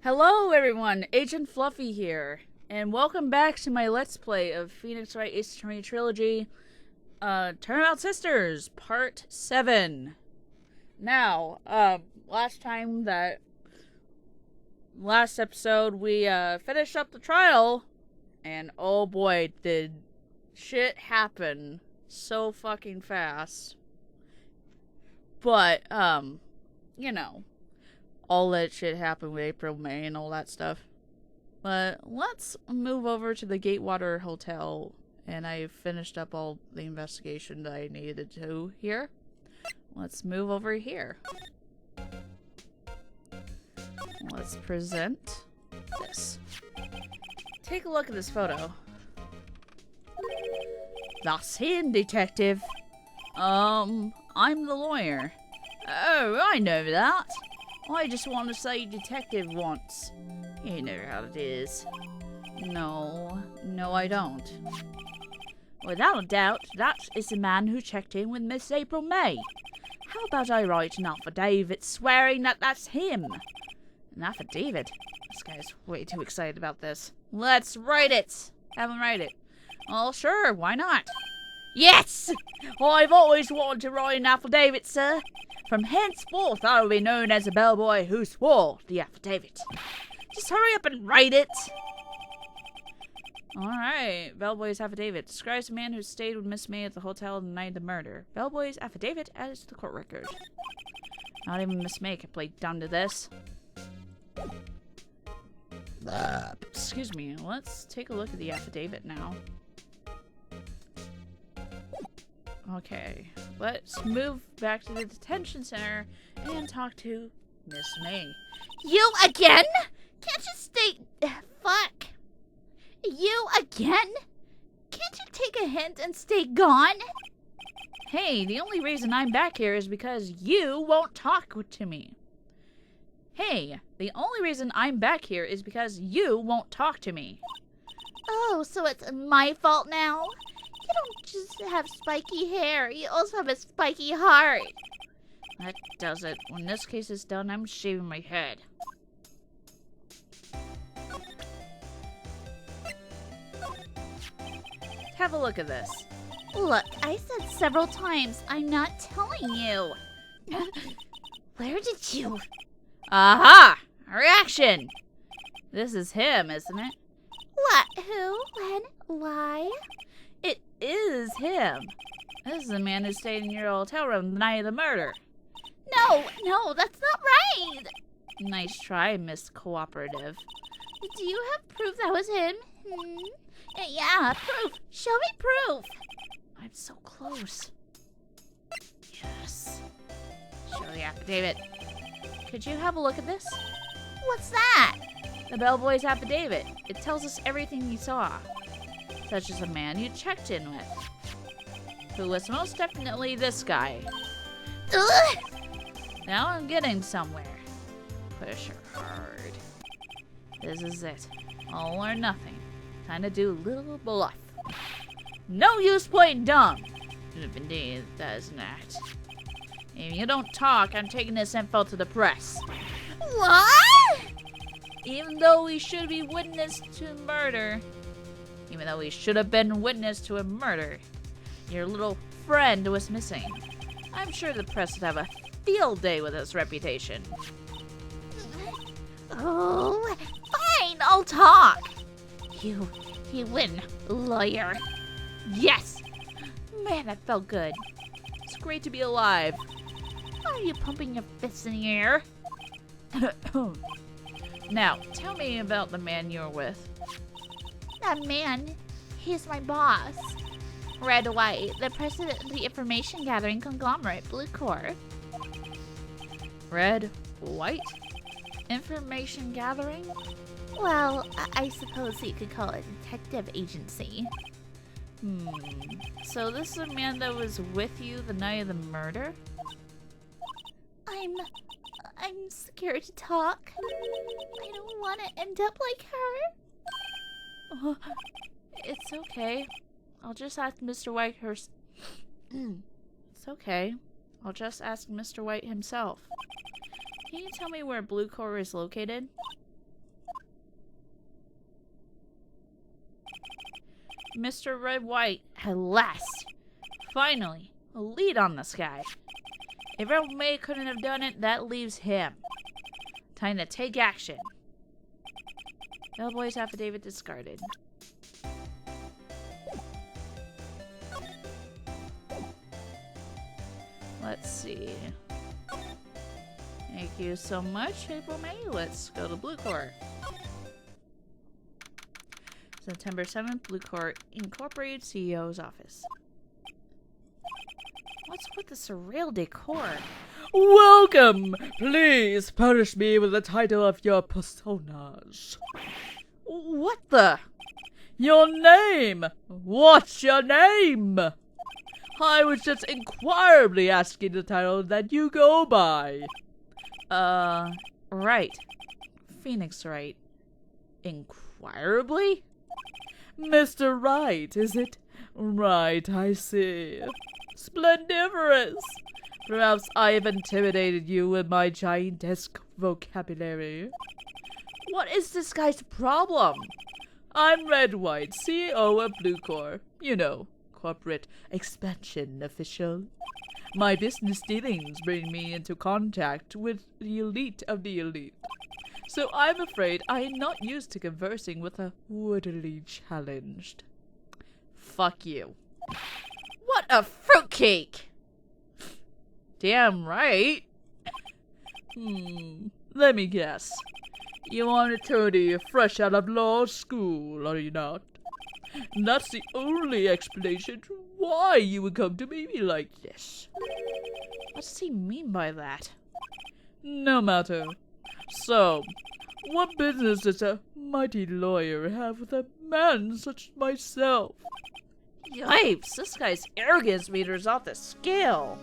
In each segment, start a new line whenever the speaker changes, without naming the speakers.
Hello everyone, Agent Fluffy here, and welcome back to my Let's Play of Phoenix Wright Ace Attorney Trilogy, Turnabout Sisters, Part 7. Now, last episode, we, finished up the trial, and oh boy, did shit happen so fucking fast. But, you know, all that shit happened with April, May, and all that stuff. But let's move over to the Gatewater Hotel, and I finished up all the investigation that I needed to here. Let's move over here. Let's present this. Take a look at this photo. That's him, detective. I'm the lawyer. Oh, I know that. I just want to say detective once. You know how it is. No, I don't. Without a doubt, that is the man who checked in with Miss April May. How about I write an affidavit swearing that that's him? An affidavit? This guy's way too excited about this. Let's write it! Have him write it. Oh, sure, why not? Yes! I've always wanted to write an affidavit, sir. From henceforth, I will be known as the bellboy who swore the affidavit. Just hurry up and write it. Alright, bellboy's affidavit. Describes a man who stayed with Miss May at the hotel the night of the murder. Bellboy's affidavit adds to the court record. Not even Miss May can play dumb to this. Excuse me, let's take a look at the affidavit now. Okay, let's move back to the detention center and talk to Miss May.
You again? Can't you stay... Fuck. You again? Can't you take a hint and stay gone?
Hey, the only reason I'm back here is because you won't talk to me. Hey, the only reason I'm back here is because you won't talk to me.
Oh, so it's my fault now? You don't just have spiky hair, you also have a spiky heart.
That does it. When this case is done, I'm shaving my head. Have a look at this.
Look, I said several times, I'm not telling you. Where did you...
Aha! Reaction! This is him, isn't it?
What? Who? When? Why?
It is him. This is the man who stayed in your hotel room the night of the murder.
No, that's not right.
Nice try, Miss Cooperative.
Do you have proof that was him? Yeah, proof. Show me proof.
I'm so close. Yes. Show the affidavit. Could you have a look at this?
What's that?
The bellboy's affidavit. It tells us everything you saw. Such as the man you checked in with. Who was most definitely this guy.
Ugh!
Now I'm getting somewhere. Push her hard. This is it. All or nothing. Time to do a little bluff. No use playing dumb. If indeed that is an act. If you don't talk, I'm taking this info to the press.
What?
Even though we should be witness to murder. Even though we should have been witness to a murder. Your little friend was missing. I'm sure the press would have a field day with his reputation.
Oh, fine, I'll talk. You win, lawyer.
Yes! Man, that felt good. It's great to be alive.
Are you pumping your fists in the air?
Now, tell me about the man you're with.
That man, he's my boss. Red White, the president of the information gathering conglomerate, Blue Corps.
Red, White? Information gathering?
Well, I suppose you could call it a detective agency.
So this is a man that was with you the night of the murder?
I'm scared to talk. I don't want to end up like her.
It's okay. I'll just ask Mr. Whitehurst. It's okay. I'll just ask Mr. White himself. Can you tell me where Blue Corps is located? Mr. Red White, at last. Finally, a lead on this guy. If April May couldn't have done it, that leaves him. Time to take action. Bellboy's affidavit discarded. Let's see. Thank you so much, April May. Let's go to Blue Court. September 7th, Blue Court Incorporated CEO's office. What's with the surreal decor?
Welcome! Please punish me with the title of your personage.
What the?
Your name! What's your name? I was just inquirably asking the title that you go by.
Wright. Phoenix Wright. Inquirably?
Mr. Wright, is it? Right, I see. Splendiferous! Perhaps I have intimidated you with my giantesque vocabulary.
What is this guy's problem?
I'm Red White, CEO of Blue Corp. You know, corporate expansion official. My business dealings bring me into contact with the elite of the elite. So I'm afraid I am not used to conversing with the woodily challenged.
Fuck you. What a fruitcake! Damn right.
Let me guess. You are an attorney fresh out of law school, are you not? That's the only explanation to why you would come to me like this.
What does he mean by that?
No matter. So, what business does a mighty lawyer have with a man such as myself?
Yipes, this guy's arrogance meter's off the scale.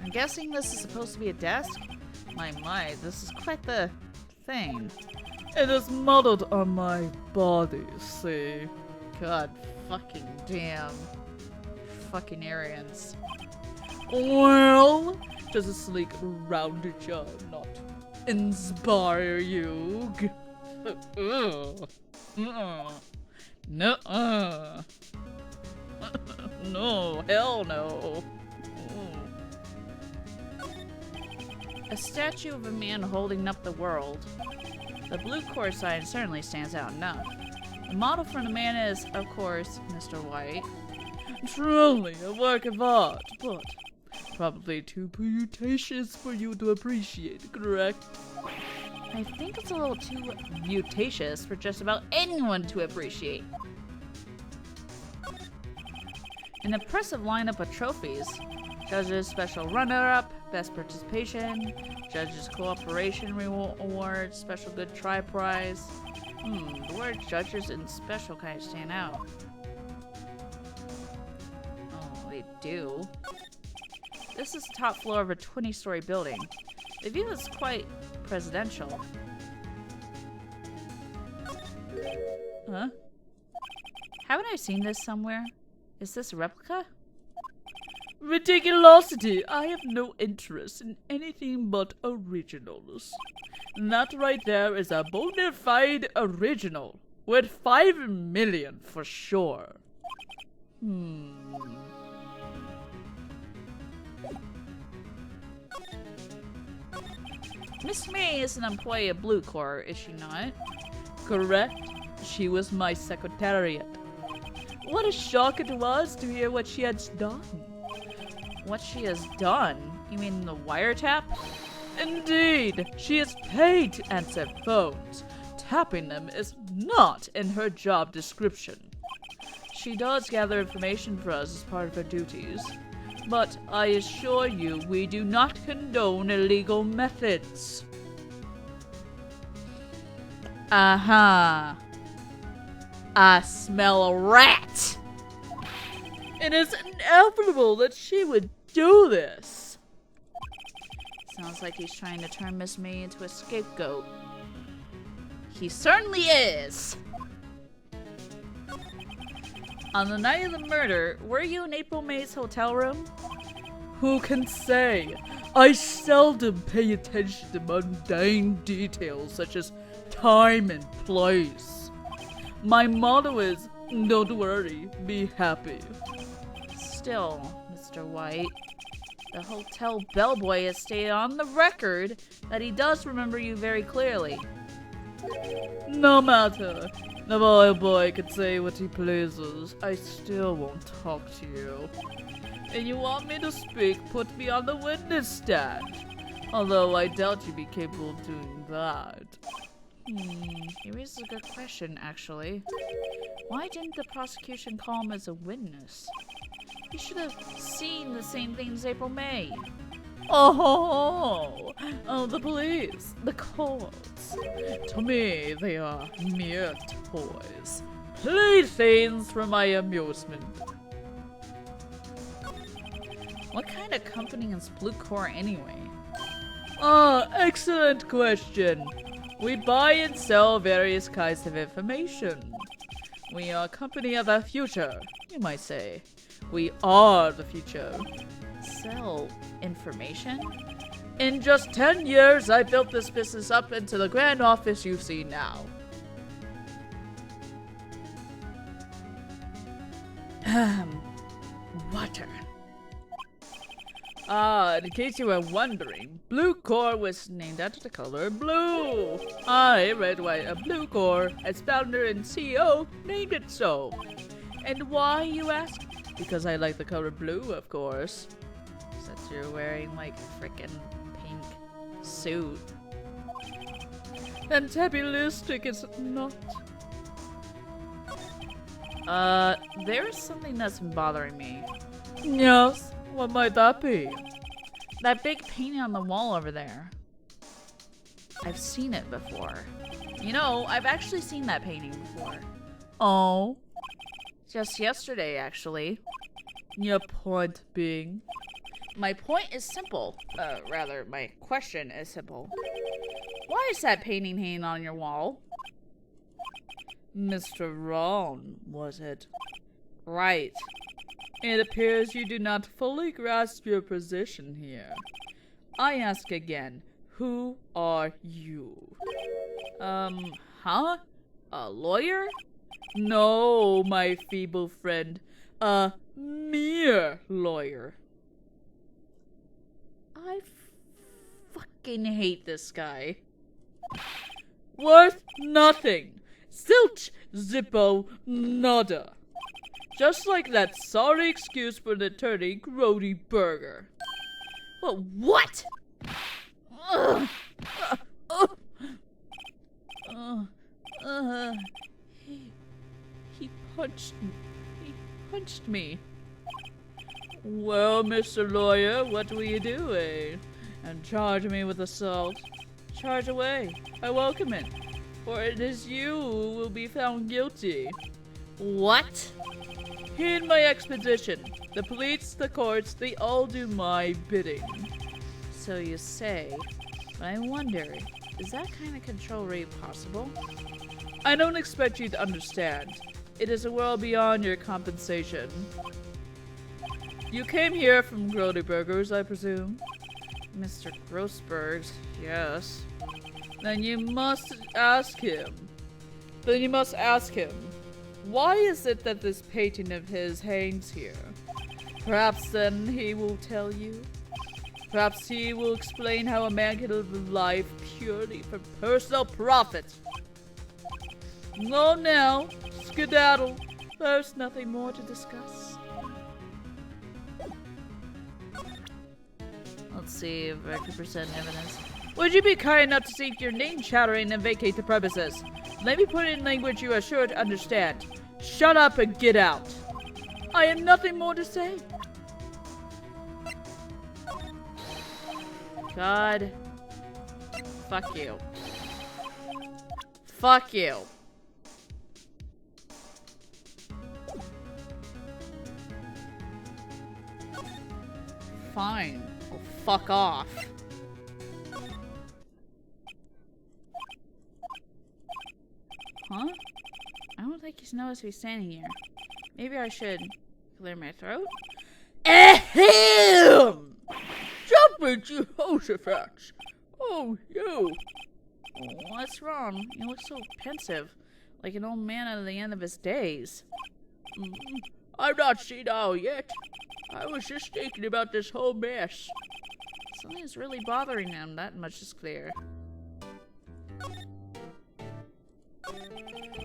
I'm guessing this is supposed to be a desk? My, this is quite the thing.
It is modeled on my body, see?
God fucking damn. Fucking Aryans.
Well, does a sleek, rounded jaw not inspire you?
No, no, hell no. A statue of a man holding up the world. The blue core sign certainly stands out enough. The model for the man is, of course, Mr. White.
Truly a work of art, but probably too beauticious for you to appreciate, correct?
I think it's a little too beauticious for just about anyone to appreciate. An impressive lineup of trophies. Judges Special Runner-Up, Best Participation, Judges Cooperation Award, Special Good Try Prize. The word judges and special kind of stand out. Oh, they do. This is the top floor of a 20-story building. The view is quite presidential. Huh? Haven't I seen this somewhere? Is this a replica?
Ridiculosity! I have no interest in anything but originals. That right there is a bona fide original. Worth 5 million for sure.
Miss May is an employee of Blue Corps, is she not?
Correct. She was my secretariat. What a shock it was to hear what she had done.
What she has done? You mean the wiretap?
Indeed, she is paid to answer phones. Tapping them is not in her job description. She does gather information for us as part of her duties. But I assure you, we do not condone illegal methods.
I smell a rat!
It is inevitable that she would do this.
Sounds like he's trying to turn Miss May into a scapegoat. He certainly is! On the night of the murder, were you in April May's hotel room?
Who can say? I seldom pay attention to mundane details such as time and place. My motto is, don't worry, be happy.
Still, Mr. White, the hotel bellboy has stated on the record that he does remember you very clearly.
No matter. The bellboy can say what he pleases. I still won't talk to you. And you want me to speak, put me on the witness stand. Although I doubt you'd be capable of doing that.
He raises a good question, actually. Why didn't the prosecution call him as a witness? He should have seen the same thing as April May.
Oh, the police, the courts. To me, they are mere toys. Playthings for my amusement.
What kind of company is Blue Core anyway?
Excellent question. We buy and sell various kinds of information. We are a company of the future, you might say. We are the future.
Sell information?
In just 10 years, I built this business up into the grand office you see now.
Water.
In case you were wondering, Blue Core was named after the color blue. I, Red, White, and Blue Core, as founder and CEO, named it so. And why, you ask? Because I like the color blue, of course.
Since you're wearing, like, frickin' pink suit.
And tabbylistic is not.
There's something that's been bothering me.
Yes, what might that be?
That big painting on the wall over there. I've seen it before. You know, I've actually seen that painting before.
Oh?
Just yesterday, actually.
Your point being?
My point is simple. Rather, my question is simple. Why is that painting hanging on your wall?
Mr. Ron, was it?
Right.
It appears you do not fully grasp your position here. I ask again, who are you?
Huh? A lawyer?
No, my feeble friend. A mere lawyer.
I fucking hate this guy.
Worth nothing. Zilch, zippo, nada. Just like that sorry excuse for the attorney, Grody Burger.
But what? Ugh.
He punched me. He punched me. Well, Mr. Lawyer, what will you do, eh? And charge me with assault. Charge away. I welcome it. For it is you who will be found guilty.
What?
In my expedition, the police, the courts, they all do my bidding.
So you say. But I wonder, is that kind of control really possible?
I don't expect you to understand. It is a world beyond your compensation. You came here from Grody Burgers, I presume?
Mr. Grossberg's, yes.
Then you must ask him. Why is it that this painting of his hangs here? Perhaps then he will tell you. Perhaps he will explain how a man can live a life purely for personal profit. Go now, skedaddle. There's nothing more to discuss.
Let's see if I can present evidence.
Would you be kind enough to cease your name chattering and vacate the premises? Let me put it in language you are sure to understand. Shut up and get out. I have nothing more to say.
God. Fuck you. Fuck you. Fine. Well, fuck off. Huh? I don't think he's noticed me standing here. Maybe I should clear my throat?
Ahem! Jumping Jehoshaphat! Oh, you!
What's wrong? You look so pensive. like an old man at the end of his days.
I'm not senile yet. I was just thinking about this whole mess.
Something's really bothering him, that much is clear.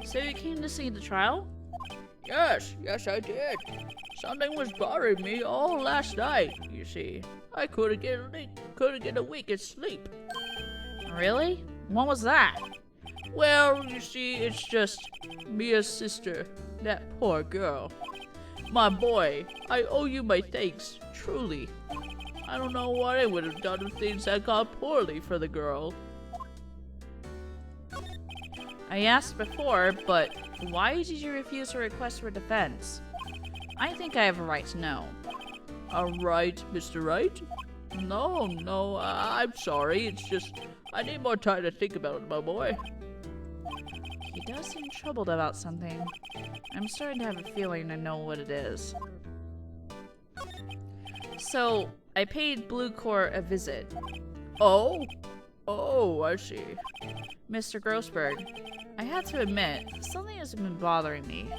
So you came to see the trial?
Yes, I did. Something was bothering me all last night, you see. I couldn't get a wink of sleep.
Really? What was that?
Well, you see, it's just Mia's sister, that poor girl. My boy, I owe you my thanks, truly. I don't know what I would have done if things had gone poorly for the girl.
I asked before, but why did you refuse her request for defense? I think I have a right to know.
All right, Mr. Wright? No, I'm sorry. It's just, I need more time to think about it, my boy.
He does seem troubled about something. I'm starting to have a feeling I know what it is. So, I paid Blue Court a visit.
Oh, I see.
Mr. Grossberg, I had to admit, something has been bothering me.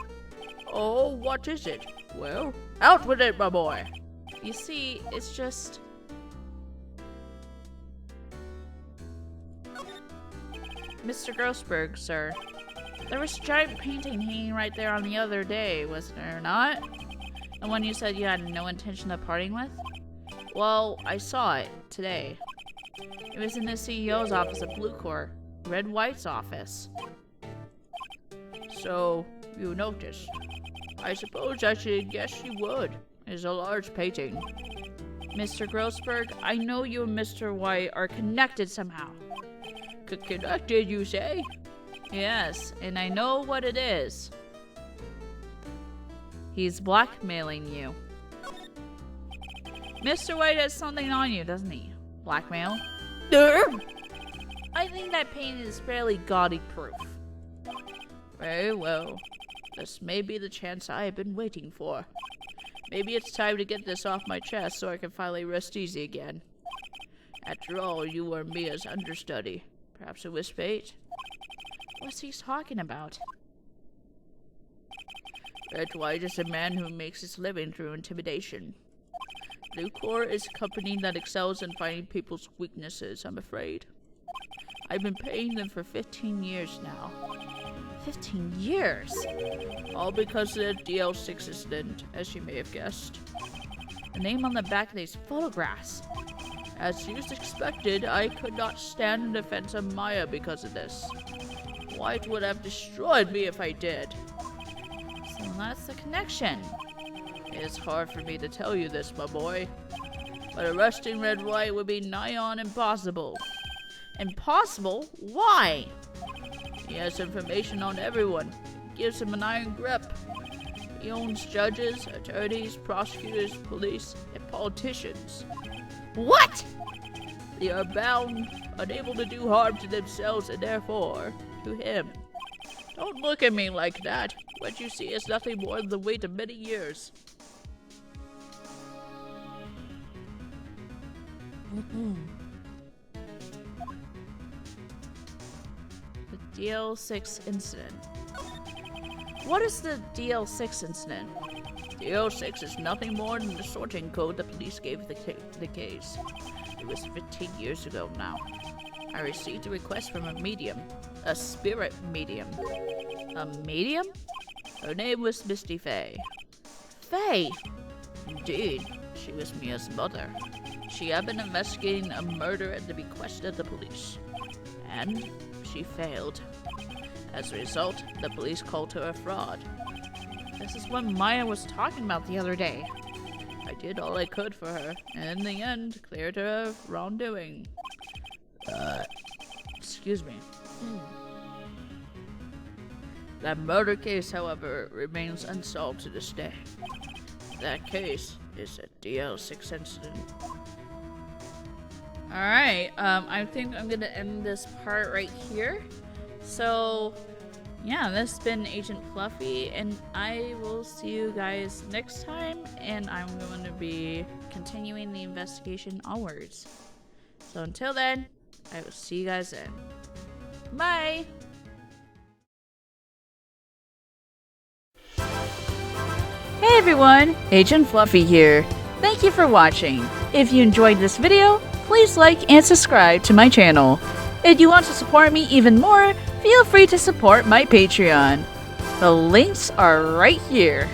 Oh, what is it? Well, out with it, my boy.
You see, it's just... Mr. Grossberg, sir. There was a giant painting hanging right there on the other day, wasn't there not? The one you said you had no intention of parting with? Well, I saw it today. It was in the CEO's office at Blue Court, Red White's office.
So, you noticed. I suppose I should guess you would. It's a large painting.
Mr. Grossberg, I know you and Mr. White are connected somehow.
Connected, you say?
Yes, and I know what it is. He's blackmailing you. Mr. White has something on you, doesn't he? Blackmail? I think that painting is fairly gaudy proof.
Very well. This may be the chance I have been waiting for. Maybe it's time to get this off my chest so I can finally rest easy again. After all, you were Mia's understudy. Perhaps it was fate?
What's he talking about?
Red White is a man who makes his living through intimidation. Blue Court is a company that excels in finding people's weaknesses, I'm afraid. I've been paying them for 15 years now.
15 years?
All because of the DL6 incident, as you may have guessed.
The name on the back of these photographs.
As you expected, I could not stand in defense of Maya because of this. White would have destroyed me if I did.
So that's the connection.
It's hard for me to tell you this, my boy. But arresting Red White would be nigh on impossible.
Impossible? Why?
He has information on everyone. Gives him an iron grip. He owns judges, attorneys, prosecutors, police, and politicians.
What?
They are bound, unable to do harm to themselves and therefore to him. Don't look at me like that. What you see is nothing more than the weight of many years.
The DL6 incident. What is the DL6 incident?
DL6 is nothing more than the sorting code the police gave the case. It was 15 years ago now. I received a request from a medium, a spirit medium.
A medium?
Her name was Misty Fay.
Faye?
Indeed, she was Mia's mother. She had been investigating a murder at the bequest of the police. And she failed. As a result, the police called her a fraud.
This is what Maya was talking about the other day.
I did all I could for her, and in the end, cleared her of wrongdoing. Excuse me. That murder case, however, remains unsolved to this day. That case is a DL6 incident.
Alright, I think I'm gonna end this part right here. So, yeah, this has been Agent Fluffy, and I will see you guys next time, and I'm going to be continuing the investigation onwards. So until then, I will see you guys then. Bye! everyone, Agent Fluffy here. Thank you for watching. If you enjoyed this video, please like and subscribe to my channel. If you want to support me even more, feel free to support my Patreon. The links are right here.